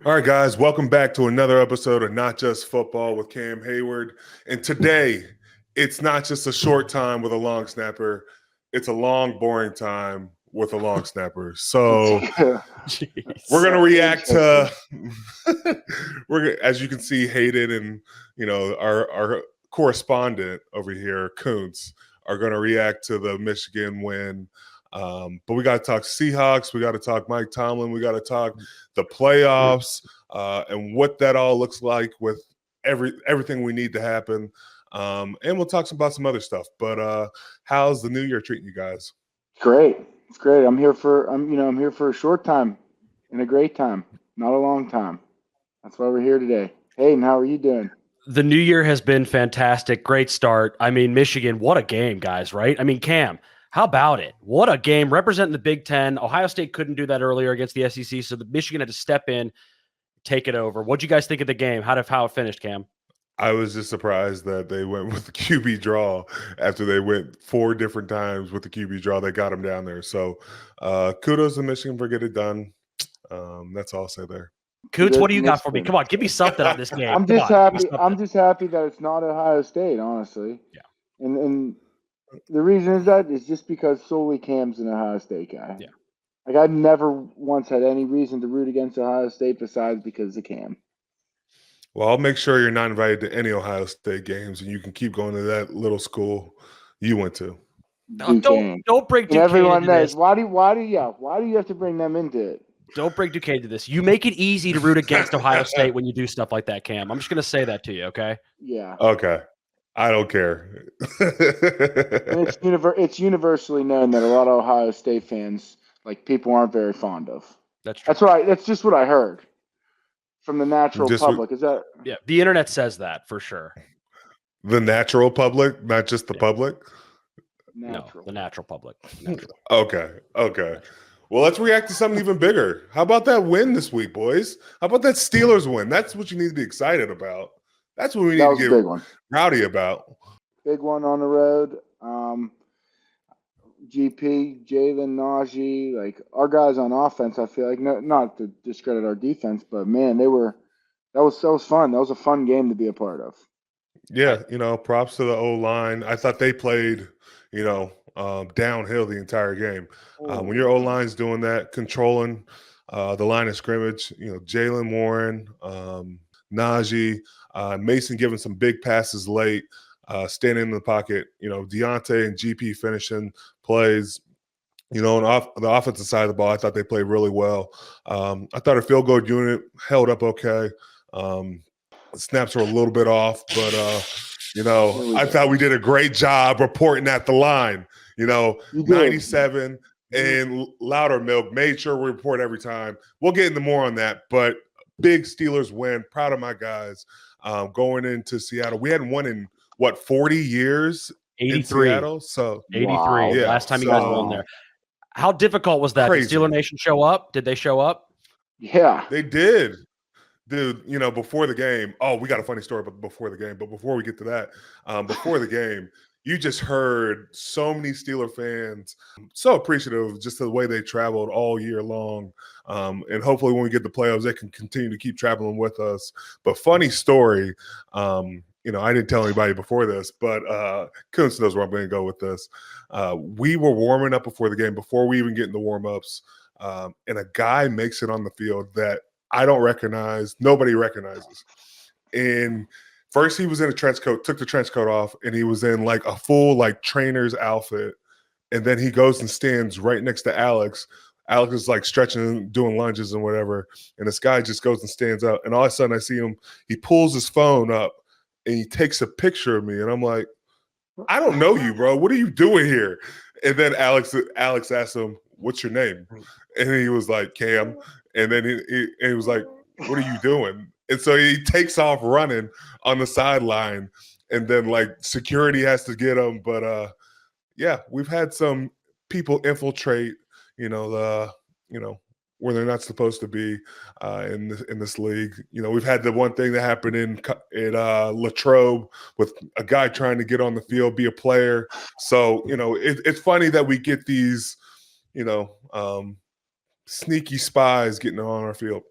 All right, guys, welcome back to another episode of Not Just Football with Cam Heyward. And today, it's not just a short time with a long snapper, it's a long, boring time with a long snapper. So we're going to react to, as you can see, Hayden and, our correspondent over here, Kuntz, are going to react to the Michigan win. But we got to talk Seahawks. We got to talk Mike Tomlin. We got to talk the playoffs and what that all looks like with everything we need to happen. And we'll talk about some other stuff. But how's the new year treating you guys? Great. It's great. I'm here for a short time and a great time, not a long time. That's why we're here today. Hayden, how are you doing? The new year has been fantastic. Great start. I mean, Michigan, what a game, guys, right? I mean, Cam, how about it? What a game representing the Big Ten. Ohio State couldn't do that earlier against the SEC, so the Michigan had to step in, take it over. What'd you guys think of the game? How it finished, Cam? I was just surprised that they went with the QB draw after they went 4 different times with the QB draw. They got them down there. So kudos to Michigan for getting it done. That's all I'll say there. Kuntz, what do you got for me? Come on, give me something on this game. I'm just happy that it's not Ohio State, honestly. Yeah. And the reason is just because solely Cam's an Ohio State guy. Yeah. Like I've never once had any reason to root against Ohio State besides because of Cam. Well, I'll make sure you're not invited to any Ohio State games, and you can keep going to that little school you went to. No, don't bring Duquesne everyone into knows. this. Why do you have to bring them into it? Don't bring Duquesne to this. You make it easy to root against Ohio State when you do stuff like that, Cam. I'm just going to say that to you, okay? Yeah. Okay. I don't care. It's universally known that a lot of Ohio State fans, like people, aren't very fond of. That's true. That's right. That's just what I heard from the natural public. Is that? Yeah, the internet says that for sure. The natural public, not just the public? No, the natural public. Natural. Okay. Well, let's react to something even bigger. How about that win this week, boys? How about that Steelers win? That's what you need to be excited about. That's what we need to get rowdy about. Big one on the road. GP, Jalen, Najee, like our guys on offense, I feel like, not to discredit our defense, but man, that was fun. That was a fun game to be a part of. Yeah, props to the O-line. I thought they played, downhill the entire game. When your O-line's doing that, controlling the line of scrimmage, Jalen Warren, Najee, Mason giving some big passes late, standing in the pocket, Deontay and GP finishing plays. On the offensive side of the ball, I thought they played really well. I thought our field goal unit held up okay. Snaps were a little bit off, but, I thought we did a great job reporting at the line. 97 and Loudermilk made sure we report every time. We'll get into more on that, but big Steelers win. Proud of my guys going into Seattle. We hadn't won in, 40 years 83. in Seattle? So 83. Wow. Yeah, last time you guys won there. How difficult was that? Crazy. Did Steeler Nation show up? Did they show up? Yeah. They did. Dude, before the game, we got a funny story before the game, but before we get to that, before the game, you just heard so many Steeler fans so appreciative of just the way they traveled all year long. And hopefully when we get the playoffs, they can continue to keep traveling with us. But funny story, I didn't tell anybody before this, but Kuntz knows where I'm going to go with this. We were warming up before the game, before we even get into warm-ups, and a guy makes it on the field that I don't recognize. Nobody recognizes. And first he was in a trench coat, took the trench coat off, and he was in like a full trainer's outfit. And then he goes and stands right next to Alex. Alex is like stretching, doing lunges and whatever. And this guy just goes and stands up. And all of a sudden I see him, he pulls his phone up and he takes a picture of me. And I'm like, I don't know you, bro. What are you doing here? And then Alex asked him, what's your name? And he was like, Cam. And then he was like, what are you doing? And so he takes off running on the sideline, and then security has to get him. But we've had some people infiltrate, where they're not supposed to be in this league. We've had the one thing that happened in Latrobe with a guy trying to get on the field, be a player. So it's funny that we get these, sneaky spies getting on our field.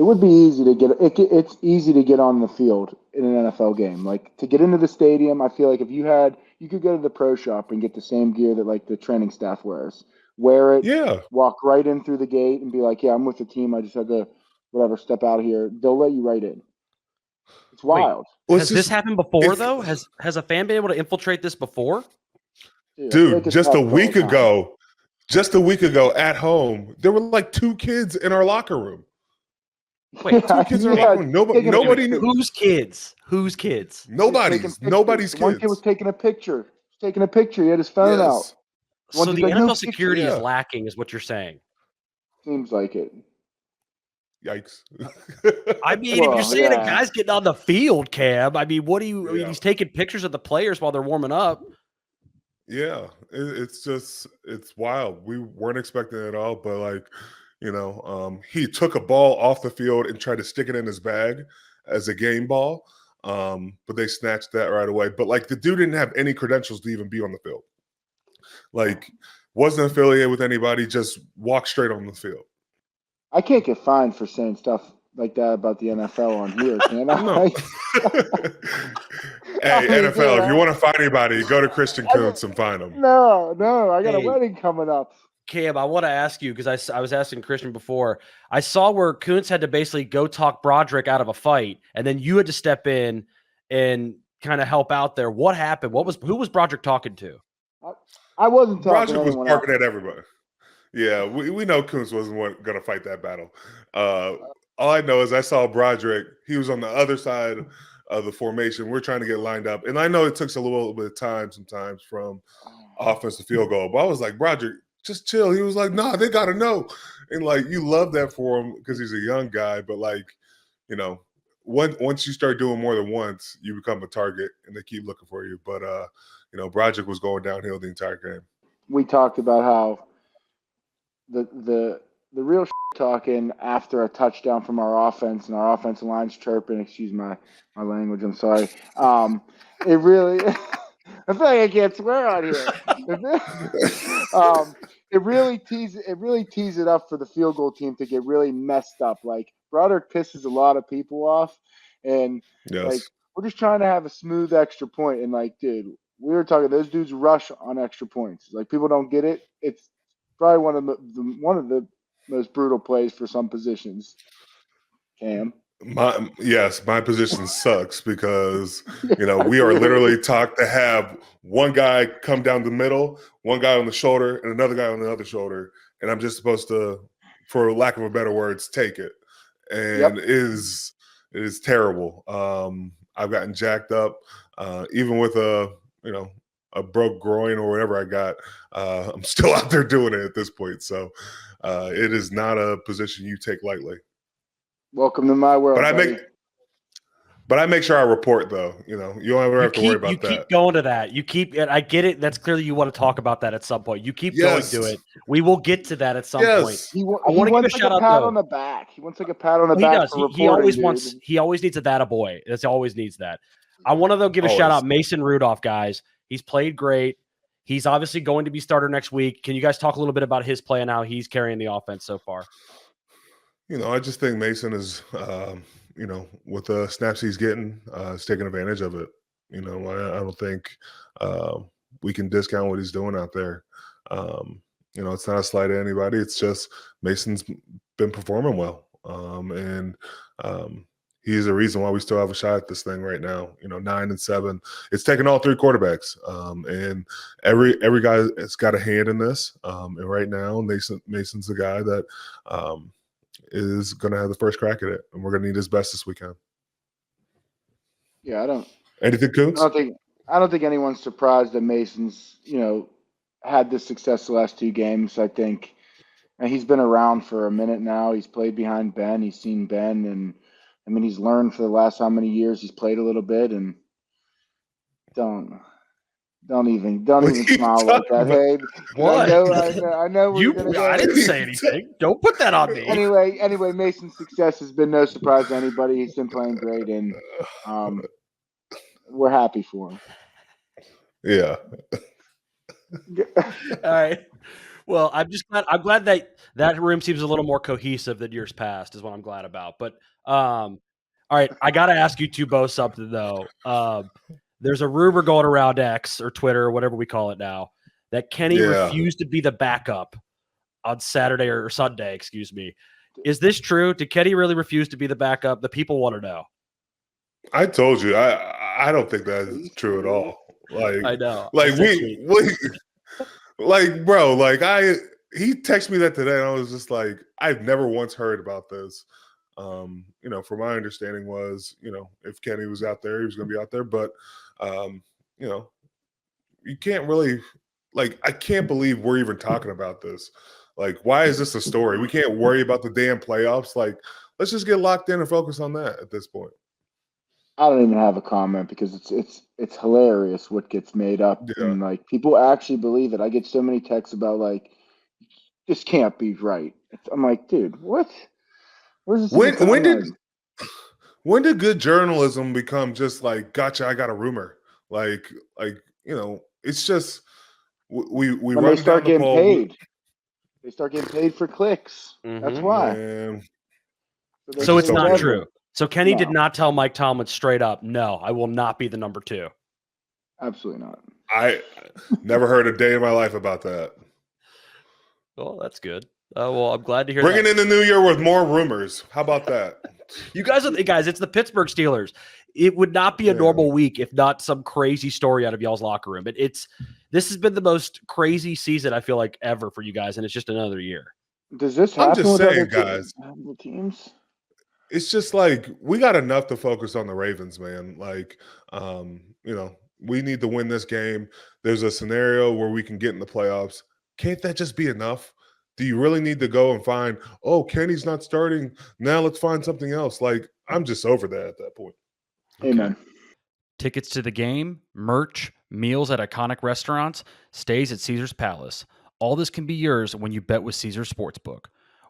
It would be easy to get. It's easy to get on the field in an NFL game. Like to get into the stadium, I feel like if you could go to the pro shop and get the same gear that like the training staff wears. Wear it. Yeah. Walk right in through the gate and be like, "Yeah, I'm with the team. I just had to, whatever, step out here." They'll let you right in. It's wild. Has this happened before though? Has a fan been able to infiltrate this before? Dude, just a week ago at home, there were like 2 kids in our locker room. Wait, 2 kids in our locker room. Nobody knew. Whose kids? Nobody's kids. One kid was taking a picture. He had his phone out. So the NFL security is lacking, is what you're saying. Seems like it. Yikes. I mean, if you're saying a guy's getting on the field, Cam, I mean, what do you? I mean, he's taking pictures of the players while they're warming up. Yeah, it's wild. We weren't expecting it at all, but like, he took a ball off the field and tried to stick it in his bag as a game ball, but they snatched that right away. But like, the dude didn't have any credentials to even be on the field. Like, wasn't affiliated with anybody, just walked straight on the field. I can't get fined for saying stuff like that about the NFL on here, can I? No. Hey, NFL, if you want to find anybody, go to Christian Kuntz and find him. No, I got a wedding coming up. Cam, I want to ask you, because I was asking Christian before. I saw where Kuntz had to basically go talk Broderick out of a fight, and then you had to step in and kind of help out there. What happened? Who was Broderick talking to? I wasn't talking Broderick was barking at everybody. Yeah, we know Kuntz wasn't going to fight that battle. All I know is I saw Broderick. He was on the other side of the formation. We're trying to get lined up. And I know it takes a little bit of time sometimes from offense to field goal. But I was like, Broderick, just chill. He was like, nah, they got to know. And, like, you love that for him because he's a young guy. But, like, once you start doing more than once, you become a target and they keep looking for you. But, Broderick was going downhill the entire game. We talked about how the real talking after a touchdown from our offense and our offensive line's chirping. Excuse my language. I'm sorry. It really. I feel like I can't swear on here. It really tees it up for the field goal team to get really messed up. Like Broderick pisses a lot of people off, and like we're just trying to have a smooth extra point. And like, dude, we were talking. Those dudes rush on extra points. Like people don't get it. It's probably one of the most brutal plays for some positions. Cam. My position sucks because we are literally taught to have one guy come down the middle, one guy on the shoulder, and another guy on the other shoulder, and I'm just supposed to, for lack of a better words, take it. And it is terrible. I've gotten jacked up, even with a broke groin or whatever I got. I'm still out there doing it at this point. So it is not a position you take lightly. Welcome to my world. But I make sure I report though. You don't ever have to worry about that. You keep going to that. I get it. That's clearly you want to talk about that at some point. You keep going to it. We will get to that at some point. I want to give a shout out on the back. He wants like a pat on the back. He does. He always needs a that a boy. That's always needs that. I want to give a shout out Mason Rudolph, guys. He's played great. He's obviously going to be starter next week. Can you guys talk a little bit about his play and how he's carrying the offense so far? I just think Mason is, with the snaps he's getting, is taking advantage of it. I don't think we can discount what he's doing out there. It's not a slight at anybody. It's just Mason's been performing well. And he's the reason why we still have a shot at this thing right now. 9-7. It's taken all 3 quarterbacks. And every guy has got a hand in this. And right now, Mason's the guy that is going to have the first crack at it, and we're going to need his best this weekend. Yeah, anything, Kuntz? I don't think anyone's surprised that Mason's had this success the last 2 games. I think, and he's been around for a minute now. He's played behind Ben. He's seen Ben, and I mean he's learned for the last how many years. He's played a little bit, and Don't even smile like that. Hey, what? I know. I didn't say anything. Don't put that on me. Anyway, Mason's success has been no surprise to anybody. He's been playing great, and we're happy for him. Yeah. All right. Well, I'm glad that room seems a little more cohesive than years past is what I'm glad about. But all right, I got to ask you two both something though. There's a rumor going around X or Twitter or whatever we call it now that Kenny Yeah. refused to be the backup on Saturday or Sunday, excuse me. Is this true? Did Kenny really refuse to be the backup? The people want to know. I told you, I don't think that is true at all. I know. Like we like, bro, like he texted me that today, and I was just like, I've never once heard about this. From my understanding was, if Kenny was out there, he was going to be out there. But, you can't really, I can't believe we're even talking about this. Like, why is this a story? We can't worry about the damn playoffs. Like, let's just get locked in and focus on that at this point. I don't even have a comment because it's hilarious what gets made up, and people actually believe it. I get so many texts about this can't be right. I'm like, dude, what? Where's this? When did good journalism become just like, gotcha, I got a rumor? It's just we when they start getting paid. They start getting paid for clicks. Mm-hmm. That's why. Man. So it's not true. So Kenny did not tell Mike Tomlin straight up, no, I will not be the number 2. Absolutely not. I never heard a day in my life about that. Well, that's good. Well, I'm glad to hear Bringing in the new year with more rumors. How about that? You guys it's the Pittsburgh Steelers. It would not be a normal week if not some crazy story out of y'all's locker room. This has been the most crazy season I feel like ever for you guys, and it's just another year. Does this happen? I'm just saying, guys. Teams? It's just like we got enough to focus on the Ravens, man. We need to win this game. There's a scenario where we can get in the playoffs. Can't that just be enough? Do you really need to go and find, Kenny's not starting, now let's find something else? I'm just over that at that point. Amen. Tickets to the game, merch, meals at iconic restaurants, stays at Caesar's Palace. All this can be yours when you bet with Caesar Sportsbook.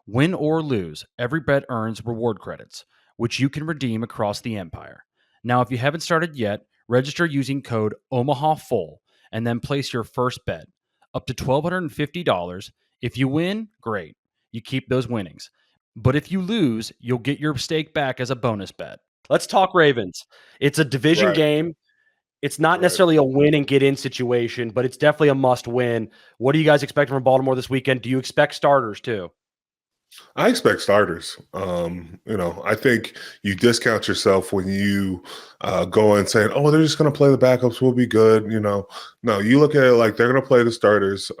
Win or lose, every bet earns reward credits, which you can redeem across the empire. Now, if you haven't started yet, register using code OMAHAFULL and then place your first bet, up to $1,250. If you win, great. You keep those winnings. But if you lose, you'll get your stake back as a bonus bet. Let's talk Ravens. It's a division game. It's not necessarily a win and get in situation, but it's definitely a must win. What do you guys expect from Baltimore this weekend? Do you expect starters too? I expect starters. I think you discount yourself when you go and saying, they're just going to play the backups. We'll be good. No, you look at it like they're going to play the starters,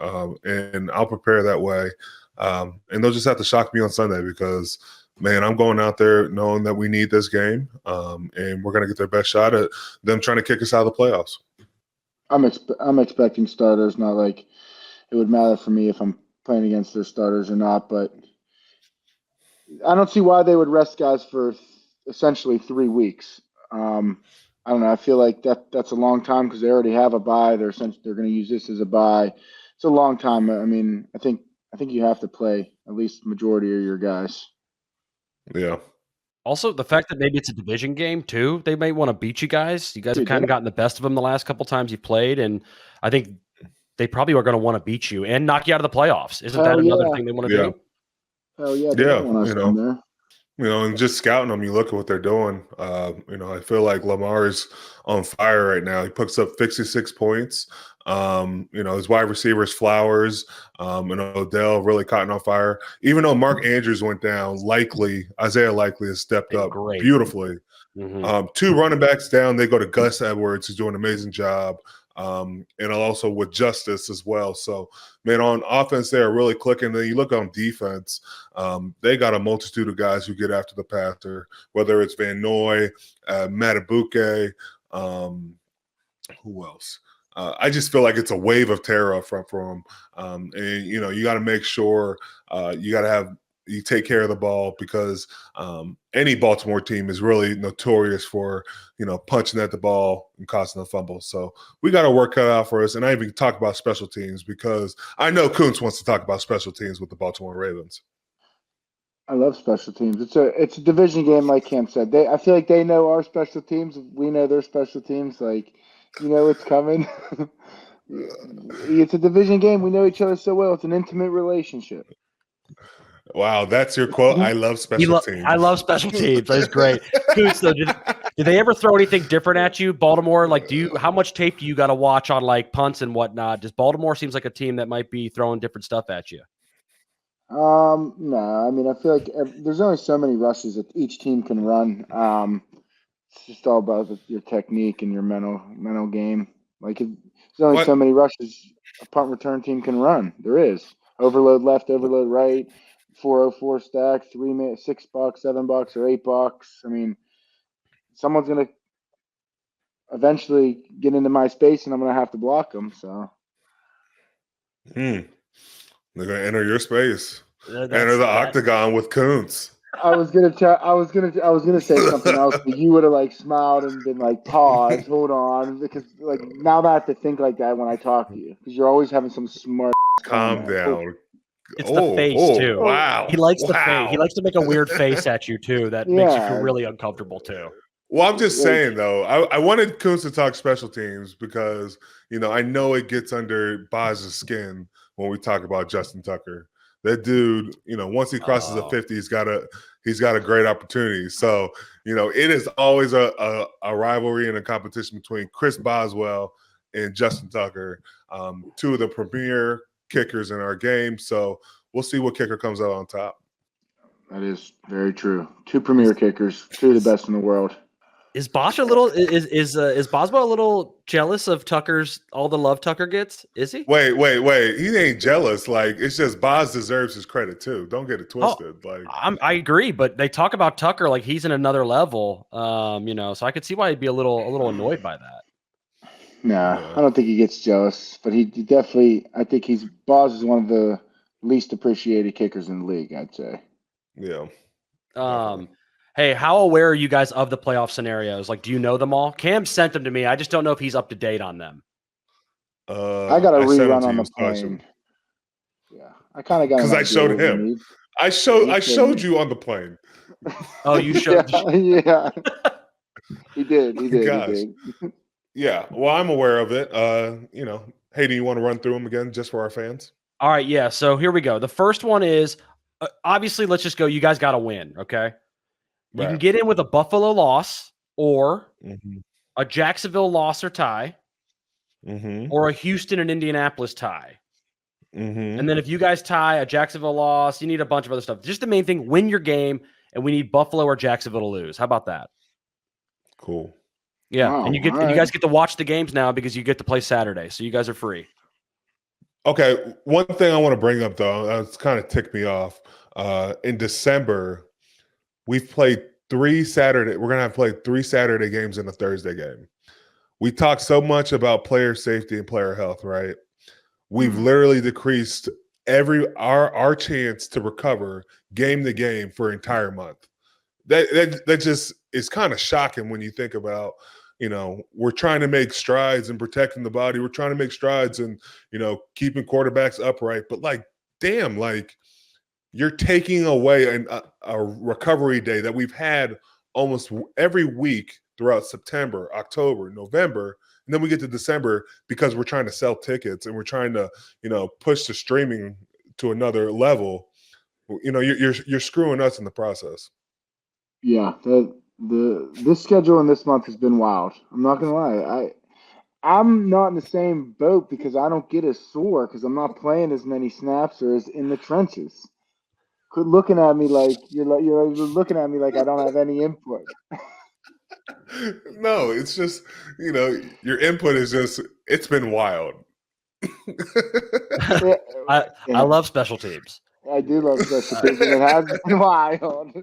and I'll prepare that way. And they'll just have to shock me on Sunday because, man, I'm going out there knowing that we need this game, and we're going to get their best shot at them trying to kick us out of the playoffs. I'm expecting starters. Not like it would matter for me if I'm playing against their starters or not, but I don't see why they would rest guys for essentially 3 weeks. I don't know. I feel like that's a long time because they already have a bye. They're going to use this as a bye. It's a long time. I mean, I think you have to play at least the majority of your guys. Yeah. Also, the fact that maybe it's a division game too, they may want to beat you guys. You guys have kind of gotten the best of them the last couple times you've played, and I think they probably are going to want to beat you and knock you out of the playoffs. Isn't that another thing they want to do? Oh yeah, and just scouting them, you look at what they're doing. I feel like Lamar is on fire right now. He puts up 56 points. His wide receivers, Flowers, and Odell really caught on fire. Even though Mark Andrews went down, Isaiah Likely has stepped up beautifully. Mm-hmm. 2 running backs down, they go to Gus Edwards, who's doing an amazing job. And also with Justice as well. So, man, on offense, they are really clicking. Then you look on defense, they got a multitude of guys who get after the passer, whether it's Van Noy, Matabuke, who else? I just feel like it's a wave of terror from them. And, you got to make sure you take care of the ball because any Baltimore team is really notorious for, punching at the ball and causing a fumble. So we got to work cut out for us. And I even talk about special teams because I know Kuntz wants to talk about special teams with the Baltimore Ravens. I love special teams. It's a division game, like Cam said. I feel like they know our special teams. We know their special teams. It's coming. It's a division game. We know each other so well. It's an intimate relationship. Wow, that's your quote. I love special teams. I love special teams. That is great. Kuntz, though, did they ever throw anything different at you, Baltimore? Like, how much tape do you got to watch on like punts and whatnot? Does Baltimore seems like a team that might be throwing different stuff at you? No. I mean, I feel like there's only so many rushes that each team can run. It's just all about your technique and your mental game. Like, there's only so many rushes a punt return team can run. There is overload left, overload right. 404 stack, $3, $6, $7, or $8. I mean, someone's gonna eventually get into my space, and I'm gonna have to block them. So, they're gonna enter your space, enter the octagon with Kuntz. I was gonna say something else, but you would have like smiled and been like, "Pause, hold on," because like now I have to think like that when I talk to you because you're always having some smart. Calm down. It's the face too. Wow. He likes the face. He likes to make a weird face at you too. That makes you feel really uncomfortable too. Well, I'm just saying though, I wanted Kuntz to talk special teams because I know it gets under Boz's skin when we talk about Justin Tucker. That dude, once he crosses the 50, he's got a great opportunity. So, it is always a rivalry and a competition between Chris Boswell and Justin Tucker, two of the premier kickers in our game. So we'll see what kicker comes out on top. That is very true. Two premier kickers, two of the best in the world. Is Bosch a little is Boswell a little jealous of Tucker's all the love Tucker gets? Is he? Wait. He ain't jealous. Like, it's just Boz deserves his credit too. Don't get it twisted. I agree, but they talk about Tucker like he's in another level. So I could see why he'd be a little annoyed by that. Nah, I don't think he gets jealous, but he definitely. I think Boz is one of the least appreciated kickers in the league. I'd say. Yeah. Hey, how aware are you guys of the playoff scenarios? Like, do you know them all? Cam sent them to me. I just don't know if he's up to date on them. I got a rerun on the plane. Yeah, I kind of got because I showed him. I showed you on the plane. Oh, you showed? Yeah. He did. He did. Yeah. Well, I'm aware of it. Hey, do you want to run through them again just for our fans? All right. Yeah. So here we go. The first one is obviously. Let's just go. You guys got to win. Okay. You can get in with a Buffalo loss or a Jacksonville loss or tie, or a Houston and Indianapolis tie. And then if you guys tie a Jacksonville loss, you need a bunch of other stuff. Just the main thing, win your game, and we need Buffalo or Jacksonville to lose. How about that? Cool. Yeah, and you guys get to watch the games now because you get to play Saturday, so you guys are free. Okay, one thing I want to bring up though, it's kind of ticked me off. In December, we've played 3 Saturday. We're gonna have played 3 Saturday games and a Thursday game. We talk so much about player safety and player health, right? We've literally decreased our chance to recover game to game for an entire month. That just is kind of shocking when you think about, we're trying to make strides in protecting the body. We're trying to make strides in, keeping quarterbacks upright. But damn, you're taking away a recovery day that we've had almost every week throughout September, October, November, and then we get to December because we're trying to sell tickets and we're trying to, push the streaming to another level. You're screwing us in the process. Yeah, this schedule in this month has been wild. I'm not gonna lie. I'm not in the same boat because I don't get as sore because I'm not playing as many snaps or as in the trenches. Quit looking at me like you're looking at me like I don't have any input. No, it's just your input is just it's been wild. I love special teams. I do love special teams, and it has been wild.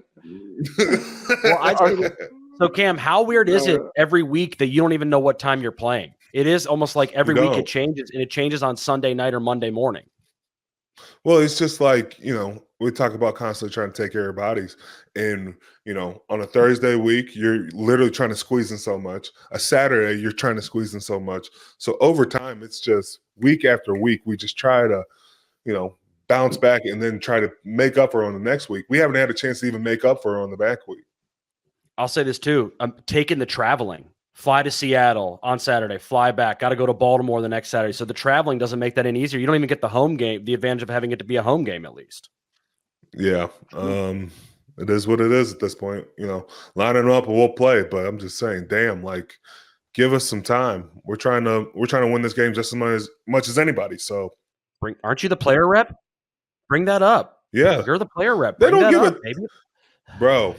So Cam, how weird is it every week that you don't even know what time you're playing? It is almost like every week it changes, and it changes on Sunday night or Monday morning. Well, it's just we talk about constantly trying to take care of our bodies. And, on a Thursday week, you're literally trying to squeeze in so much. A Saturday, you're trying to squeeze in so much. So over time, it's just week after week, we just try to, bounce back and then try to make up for it on the next week. We haven't had a chance to even make up for it on the back week. I'll say this too. I'm taking the traveling fly to Seattle on Saturday, fly back, got to go to Baltimore the next Saturday. So the traveling doesn't make that any easier. You don't even get the home game, the advantage of having it to be a home game at least. Yeah. It is what it is at this point. Line it up and we'll play. But I'm just saying, damn, like, give us some time. We're trying to win this game just as much as anybody. So aren't you the player rep? Bring that up. Yeah. You're the player rep. They don't give it, baby. Bro,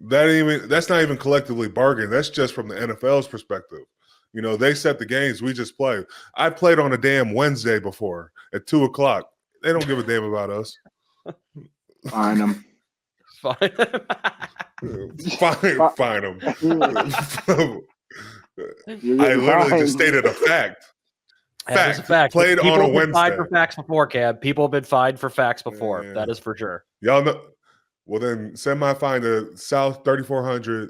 that's not even collectively bargained. That's just from the NFL's perspective. They set the games, we just play. I played on a damn Wednesday before at 2:00. They don't give a damn about us. Fine them. Fine them. I literally just stated a fact. That is a fact. Played People on a have been Wednesday. fined for facts before, Cab. People have been fined for facts before. Yeah. That is for sure. Y'all know. Well, then send my fine to South 3400.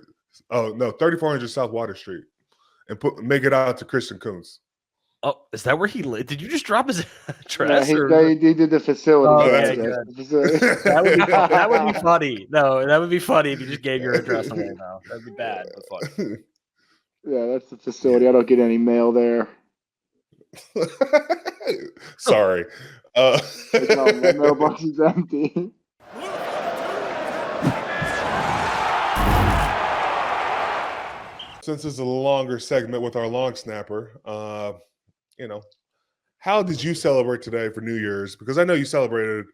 Oh no, 3400 South Water Street, and make it out to Christian Kuntz. Oh, is that where he lived? Did you just drop his address? Yeah, he did the facility. Oh, that's that would be funny. No, that would be funny if you just gave your address away. Though that'd be bad, but funny. Yeah, that's the facility. I don't get any mail there. Sorry. My mailbox is empty. Since it's a longer segment with our long snapper, how did you celebrate today for New Year's? Because I know you celebrated.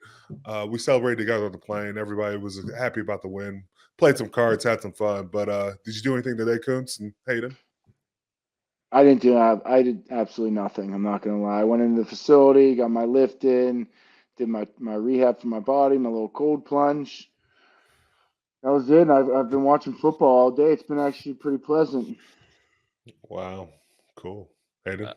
We celebrated together on the plane. Everybody was happy about the win. Played some cards, had some fun. But did you do anything today, Kuntz and Hayden? I did absolutely nothing. I'm not gonna lie. I went into the facility, got my lift in, did my rehab for my body, my little cold plunge. That was it. I've been watching football all day. It's been actually pretty pleasant. Wow, cool. Hayden?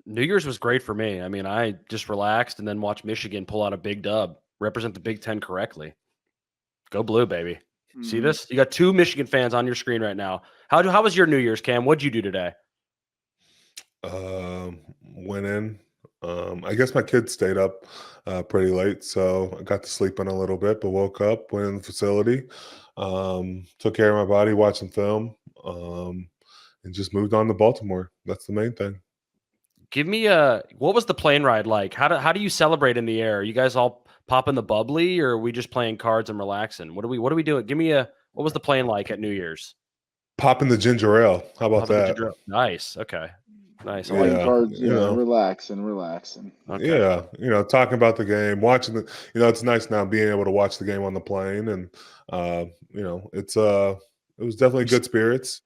New Year's was great for me. I mean, I just relaxed and then watched Michigan pull out a big dub, represent the Big Ten correctly. Go blue, baby. See this? You got 2 Michigan fans on your screen right now. How was your New Year's, Cam? What'd you do today? Went in. I guess my kids stayed up pretty late, so I got to sleep in a little bit, but woke up, went in the facility, took care of my body, watched some film, and just moved on to Baltimore. That's the main thing. Give me what was the plane ride like? How do you celebrate in the air? Are you guys all popping the bubbly, or are we just playing cards and relaxing? What are we doing? Give me what was the plane like at New Year's? Popping the ginger ale. How about that? Nice. Okay. Nice. Playing cards, relaxing. Okay. Yeah, talking about the game, watching the. It's nice now being able to watch the game on the plane, and it was definitely good spirits.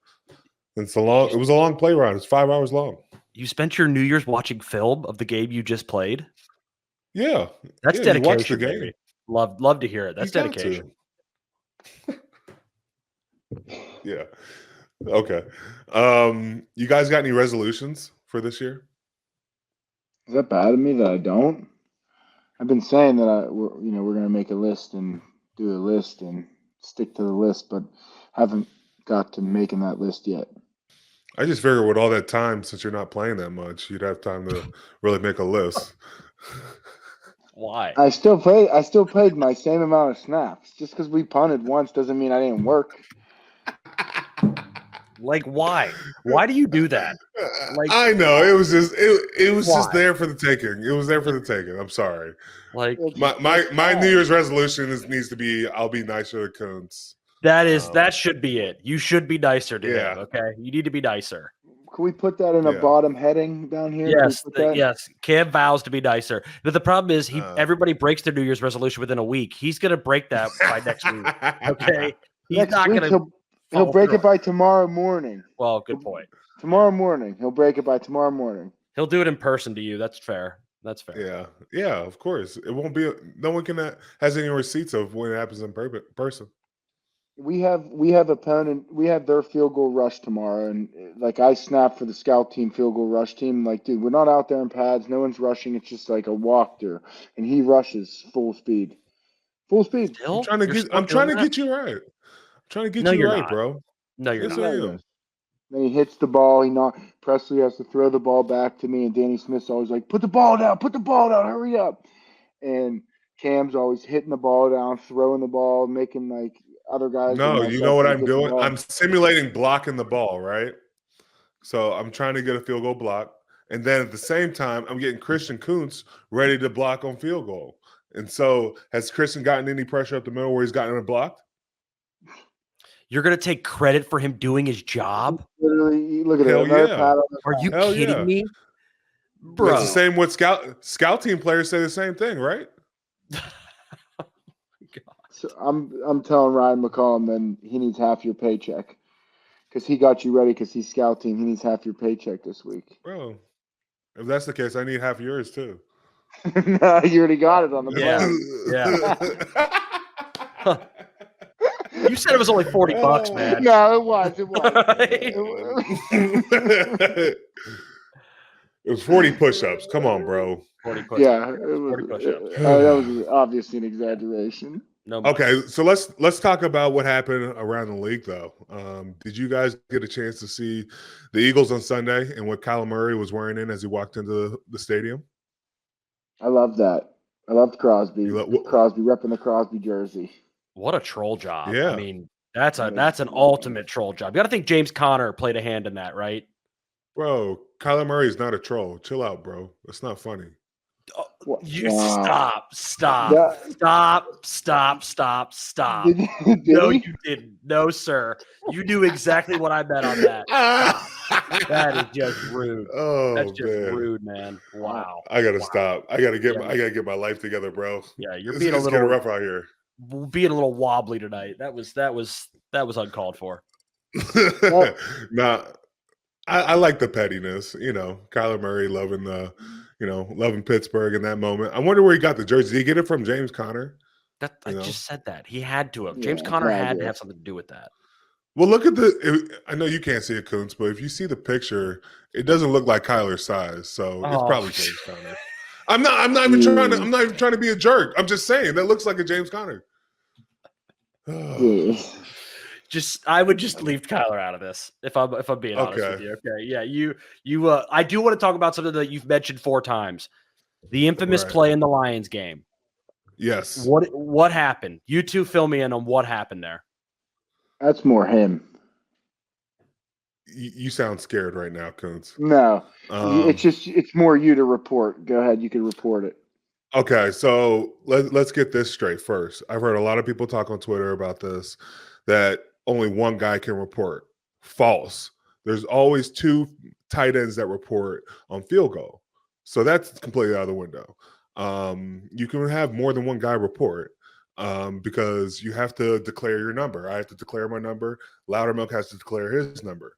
It was a long play ride. It's 5 hours long. You spent your New Year's watching film of the game you just played? Yeah. That's dedication. You watch the game. Baby. Love to hear it. That's dedication. Yeah. Okay. You guys got any resolutions for this year? Is that bad of me that I don't? I've been saying that we're going to make a list and do a list and stick to the list, but haven't got to making that list yet. I just figured with all that time, since you're not playing that much, you'd have time to really make a list. Why? I still played my same amount of snaps. Just because we punted once doesn't mean I didn't work. Like, why? Why do you do that? Like, I know it was just just there for the taking. It was there for the taking. I'm sorry. Like my New Year's resolution needs to be I'll be nicer to Kuntz. That should be it. You should be nicer to him. Okay, you need to be nicer. Can we put that in a bottom heading down here? Yes. Cam vows to be nicer, but the problem is everybody breaks their New Year's resolution within a week. He's gonna break that by next week. Okay, he's not gonna. He'll break it by tomorrow morning. Well, good point. Tomorrow morning, he'll break it by tomorrow morning. He'll do it in person to you. That's fair. That's fair. Yeah. Of course, it won't be. No one has any receipts of when it happens in person. We have opponent. We have their field goal rush tomorrow, and like I snapped for the scout team field goal rush team. Like, dude, we're not out there in pads. No one's rushing. It's just like a walkthrough, and he rushes full speed. Full speed. I'm trying to get you right. Trying to get you right, bro. No, you're not. Then he hits the ball. Presley has to throw the ball back to me, and Danny Smith's always like, "Put the ball down, hurry up!" And Cam's always hitting the ball down, throwing the ball, making like other guys. No, you know what I'm doing? I'm simulating blocking the ball, right? So I'm trying to get a field goal block. And then at the same time, I'm getting Christian Kuntz ready to block on field goal. And so has Christian gotten any pressure up the middle where he's gotten it blocked? You're going to take credit for him doing his job? Literally, look at Hell it. Yeah. Are you Hell kidding yeah. me? Bro. It's the same with scout team players say the same thing, right? So I'm telling Ryan McCollum then he needs half your paycheck because he got you ready because he's scout team. He needs half your paycheck this week. Bro, if that's the case, I need half yours too. No, you already got it on the Yeah. You said it was only $40, man. No, it was. It was 40 push-ups. Come on, bro. 40 push-ups. Yeah, it was. 40 push-ups. That was obviously an exaggeration. No. Okay, so let's talk about what happened around the league, though. Did you guys get a chance to see the Eagles on Sunday and what Kyler Murray was wearing in as he walked into the stadium? I love that. I loved Crosby. Crosby repping the Crosby jersey. What a troll job. Yeah. I mean, that's an ultimate troll job. You got to think James Conner played a hand in that, right? Bro, Kyler Murray is not a troll. Chill out, bro. That's not funny. You Wow. stop. No, Did you didn't. No, sir. You knew exactly what I meant on that. That is just rude. Oh, That's just man. rude, man. Wow. I gotta stop. I gotta get my life together, bro. Yeah, you're It's being a getting little rough out here. wobbly tonight. That was uncalled for. Nah, I like the pettiness. You know, Kyler Murray loving Pittsburgh in that moment. I wonder where he got the jersey. Did he get it from James Conner? I just said that. He had to have. James Yeah, Conner had to probably. have something to do with that. Well, look at I know you can't see it, Kuntz, but if you see the picture, it doesn't look like Kyler's size. So it's probably James Conner. I'm not even trying to be a jerk. I'm just saying that looks like a James Conner. I would just leave Kyler out of this if I'm being honest with you. Okay. Yeah. You I do want to talk about something that you've mentioned 4 times. The infamous play in the Lions game. Yes. What happened? You two fill me in on what happened there. That's more him. You sound scared right now, Kuntz. No, it's more you to report. Go ahead, you can report it. Okay, so let's get this straight first. I've heard a lot of people talk on Twitter about this, that only one guy can report. False. There's always 2 tight ends that report on field goal. So that's completely out of the window. You can have more than one guy report because you have to declare your number. I have to declare my number. Loudermilk has to declare his number.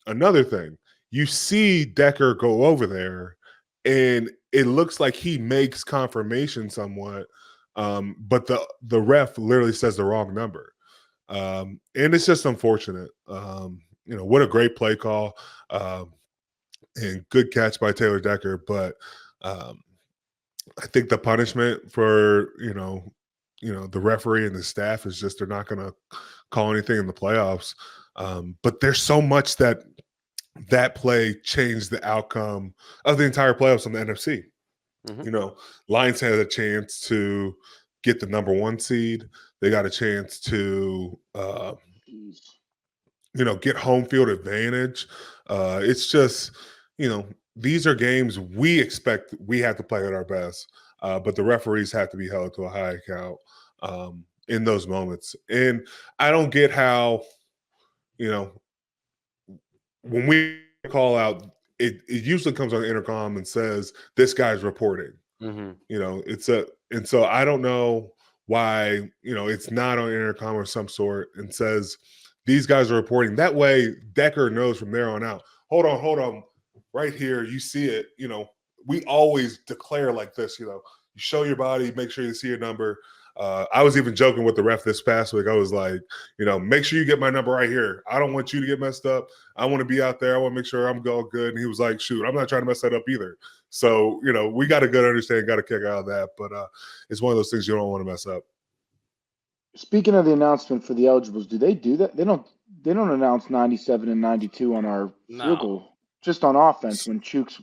Another thing, you see Decker go over there, and it looks like he makes confirmation somewhat, but the ref literally says the wrong number. And it's just unfortunate. What a great play call and good catch by Taylor Decker. But I think the punishment for, the referee and the staff is just they're not going to call anything in the playoffs. But there's so much that play changed the outcome of the entire playoffs on the NFC. Mm-hmm. Lions had a chance to get the number 1 seed. They got a chance to, get home field advantage. It's just, these are games we expect we have to play at our best, but the referees have to be held to a high account in those moments. And I don't get how, when we call out, it usually comes on the intercom and says, this guy's reporting. Mm-hmm. And so I don't know why, it's not on intercom or some sort and says, these guys are reporting. That way, Decker knows from there on out. Hold on. Right here, you see it. We always declare like this. You show your body, make sure you see your number. I was even joking with the ref this past week. I was like, make sure you get my number right here. I don't want you to get messed up. I want to be out there. I want to make sure I'm all good. And he was like, shoot, I'm not trying to mess that up either. So, we got a good understanding, got a kick out of that. But it's one of those things you don't want to mess up. Speaking of the announcement for the eligibles, do they do that? They don't announce 97 and 92 on our field goal, just on offense when Chooks.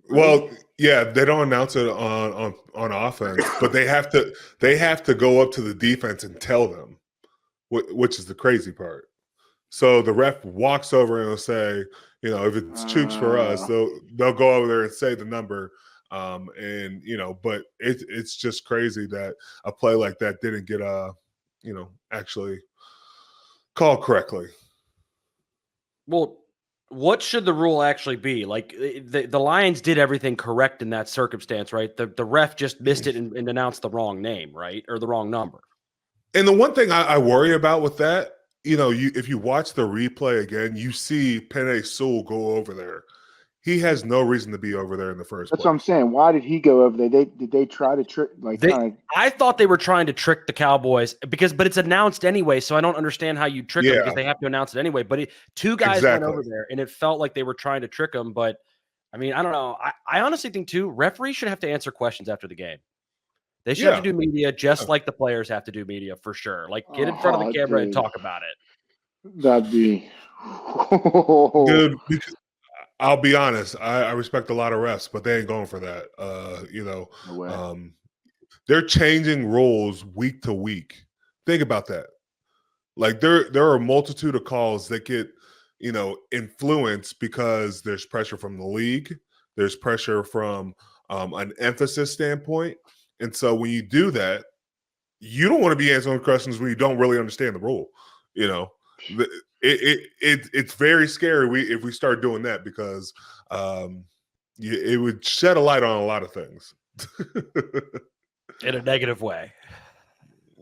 Well, yeah, they don't announce it on offense, but they have to go up to the defense and tell them, which is the crazy part. So the ref walks over and will say, if it's Chooks for us, they'll go over there and say the number, but it's just crazy that a play like that didn't get actually called correctly. Well, what should the rule actually be? Like the Lions did everything correct in that circumstance, right? The ref just missed it and announced the wrong name, right? Or the wrong number. And the one thing I worry about with that, if you watch the replay again, you see Penei Sewell go over there. He has no reason to be over there in the first place. That's what I'm saying. Why did he go over there? Did they try to trick? I thought they were trying to trick the Cowboys but it's announced anyway, so I don't understand how you trick them because they have to announce it anyway. But two guys went over there, and it felt like they were trying to trick them. But I mean, I don't know. I honestly think too, referees should have to answer questions after the game. They should have to do media just like the players have to do media for sure. Like get in front of the camera and talk about it. That'd be dude. I'll be honest. I respect a lot of refs, but they ain't going for that. They're changing rules week to week. Think about that. Like there are a multitude of calls that get, influenced because there's pressure from the league. There's pressure from an emphasis standpoint. And so when you do that, you don't want to be answering questions when you don't really understand the rule. It's very scary if we start doing that because it would shed a light on a lot of things. In a negative way.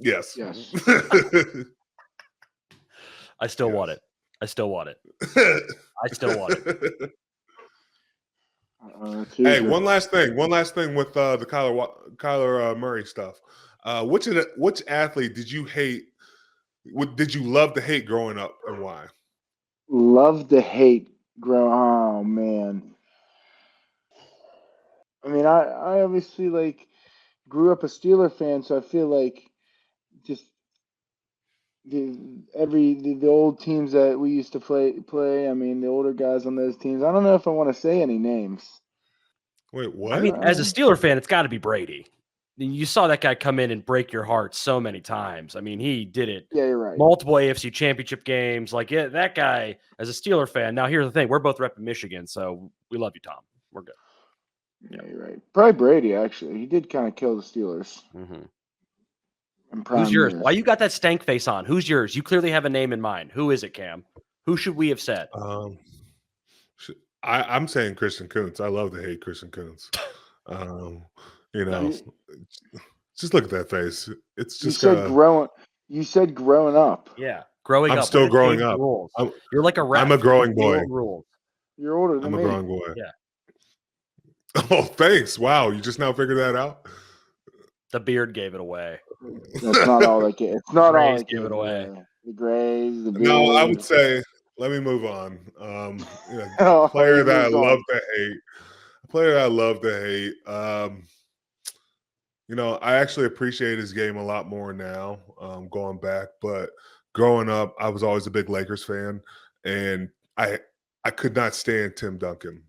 Yes. I still want it. I still want it. Hey, one last thing with the Kyler Murray stuff. Which athlete did you hate? Did you love to hate growing up, and why? Love to hate oh man. I mean, I obviously grew up a Steeler fan, so I feel like just the old teams that we used to play. I mean, the older guys on those teams. I don't know if I want to say any names. Wait, what? I mean, as a Steeler fan, it's got to be Brady. You saw that guy come in and break your heart so many times. I mean, he did it. Yeah, you're right. Multiple AFC championship games. That guy, as a Steeler fan. Now, here's the thing. We're both repping Michigan, so we love you, Tom. We're good. Yeah, you're right. Probably Brady, actually. He did kind of kill the Steelers. Mm-hmm. Who's yours? Why you got that stank face on? Who's yours? You clearly have a name in mind. Who is it, Cam? Who should we have said? I'm saying Christian Kuntz. I love to hate Christian Kuntz. Just look at that face. It's just you said growing up. Yeah, growing up. I'm still growing up. You're like a rat. I'm a growing boy. You're older than me. I'm a growing boy. Yeah. Oh, thanks. Wow, you just now figured that out? The beard gave it away. That's not all that gave. It's not all that gave it away. The grays, the beard. No, I would say let me move on. Player that I love to hate. A player I love to hate. I actually appreciate his game a lot more now, going back. But growing up, I was always a big Lakers fan, and I could not stand Tim Duncan.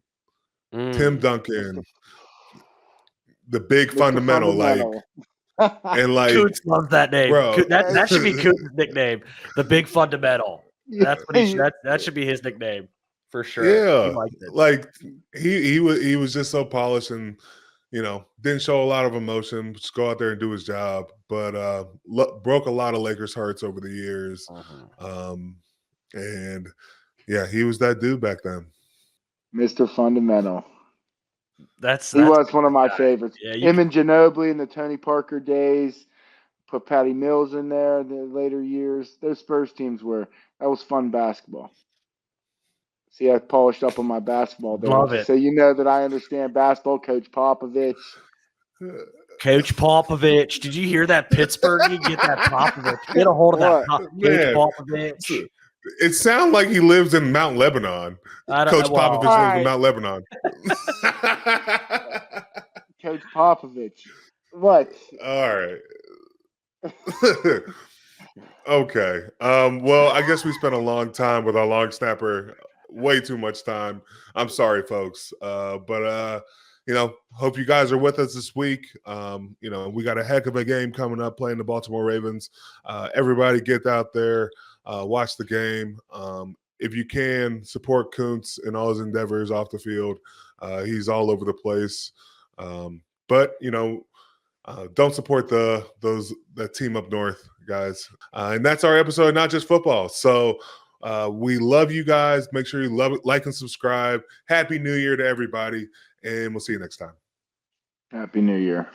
Tim Duncan, the big fundamental, Kuntz loves that name. Bro. That should be Kuntz's nickname, the big fundamental. That's what that should be his nickname for sure. Yeah, he was just so polished and didn't show a lot of emotion. Just go out there and do his job, but broke a lot of Lakers' hearts over the years. And yeah, he was that dude back then. Mr. Fundamental. He was one of my favorites. Yeah, him and Ginobili in the Tony Parker days. Put Patty Mills in there in the later years. Those Spurs teams that was fun basketball. See, I polished up on my basketball there. Love it. So you know that I understand basketball. Coach Popovich. Coach Popovich. Did you hear that, Pittsburgh? You get that Popovich. Get a hold of that Coach Popovich. It sounds like he lives in Mount Lebanon. Coach Popovich lives in Mount Lebanon. Coach Popovich. What? All right. Okay. Well, I guess we spent a long time with our long snapper. Way too much time. I'm sorry, folks. But hope you guys are with us this week. We got a heck of a game coming up playing the Baltimore Ravens. Everybody get out there, watch the game. If you can, support Kuntz in all his endeavors off the field. He's all over the place. But don't support that team up north, guys. And that's our episode, Not Just Football. So we love you guys. Make sure you like and subscribe. Happy New Year to everybody, and we'll see you next time. Happy New Year.